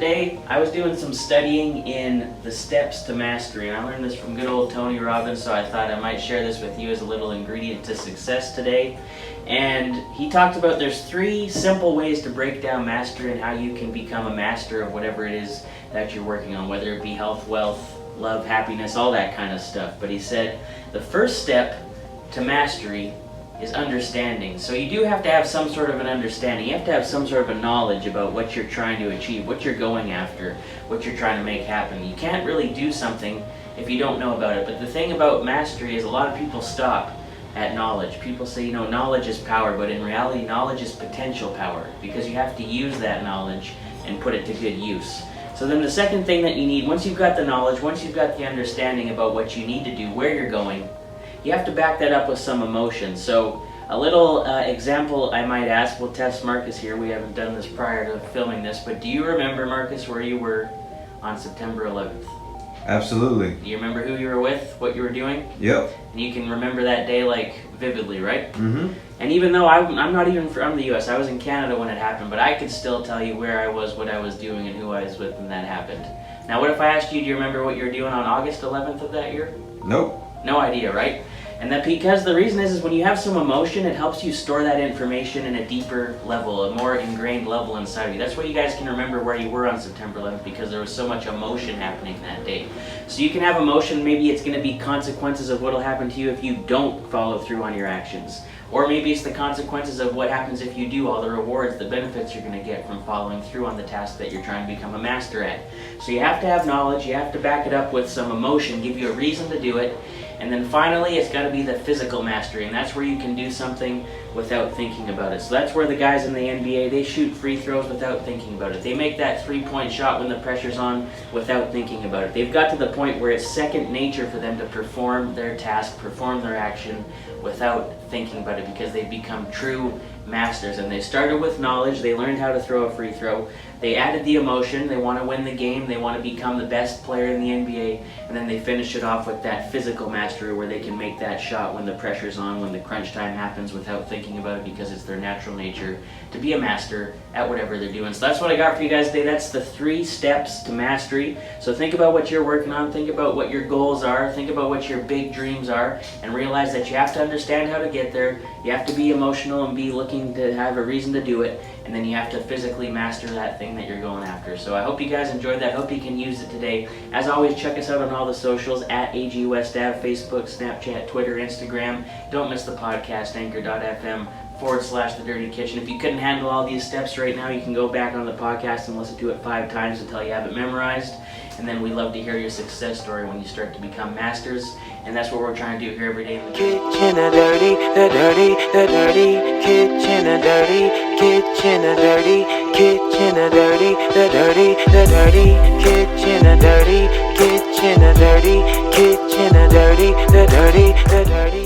today I was doing some studying in the steps to mastery, and I learned this from good old Tony Robbins, so I thought I might share this with you as a little ingredient to success today. And he talked about there's 3 simple ways to break down mastery and how you can become a master of whatever it is that you're working on, whether it be health, wealth, love, happiness, all that kind of stuff. But he said the first step to mastery is understanding. So you do have to have some sort of an understanding. You have to have some sort of a knowledge about what you're trying to achieve, what you're going after, what you're trying to make happen. You can't really do something if you don't know about it. But the thing about mastery is a lot of people stop at knowledge. People say, you know, knowledge is power, but in reality, knowledge is potential power, because you have to use that knowledge and put it to good use. So then the second thing that you need, once you've got the knowledge, once you've got the understanding about what you need to do, where you're going, you have to back that up with some emotion. So a little example I might ask, we'll test Marcus here. We haven't done this prior to filming this, but do you remember, Marcus, where you were on September 11th? Absolutely. Do you remember who you were with, what you were doing? Yep. And you can remember that day like vividly, right? Mm-hmm. And even though I'm not even from the US, I was in Canada when it happened, but I could still tell you where I was, what I was doing, and who I was with when that happened. Now what if I asked you, do you remember what you were doing on August 11th of that year? Nope. No idea, right? And that because the reason is when you have some emotion, it helps you store that information in a deeper level, a more ingrained level inside of you. That's why you guys can remember where you were on September 11th, because there was so much emotion happening that day. So you can have emotion, maybe it's going to be consequences of what will happen to you if you don't follow through on your actions. Or maybe it's the consequences of what happens if you do, all the rewards, the benefits you're going to get from following through on the task that you're trying to become a master at. So you have to have knowledge, you have to back it up with some emotion, give you a reason to do it. And then finally, it's got to be the physical mastery, and that's where you can do something without thinking about it. So that's where the guys in the NBA, they shoot free throws without thinking about it. They make that three-point shot when the pressure's on without thinking about it. They've got to the point where it's second nature for them to perform their task, perform their action without thinking about it, because they've become true masters. And they started with knowledge, they learned how to throw a free throw, they added the emotion, they want to win the game, they want to become the best player in the NBA, and then they finish it off with that physical mastery where they can make that shot when the pressure's on, when the crunch time happens, without thinking about it, because it's their natural nature to be a master at whatever they're doing. So that's what I got for you guys today. That's the 3 steps to mastery. So think about what you're working on, think about what your goals are, think about what your big dreams are, and realize that you have to understand how to get there, you have to be emotional and be looking to have a reason to do it, and then you have to physically master that thing that you're going after. So I hope you guys enjoyed that. I hope you can use it today. As always, check us out on all the socials at AGWestAv, Facebook, Snapchat, Twitter, Instagram. Don't miss the podcast, anchor.fm/The Dirty Kitchen. If you couldn't handle all these steps right now, you can go back on the podcast and listen to it 5 times until you have it memorized. And then we love to hear your success story when you start to become masters. And that's what we're trying to do here every day in the kitchen. A dirty, the dirty, the dirty kitchen. A dirty kitchen. A dirty kitchen. A dirty, the dirty, the dirty kitchen. A dirty kitchen. A dirty kitchen. A dirty, the dirty, the dirty.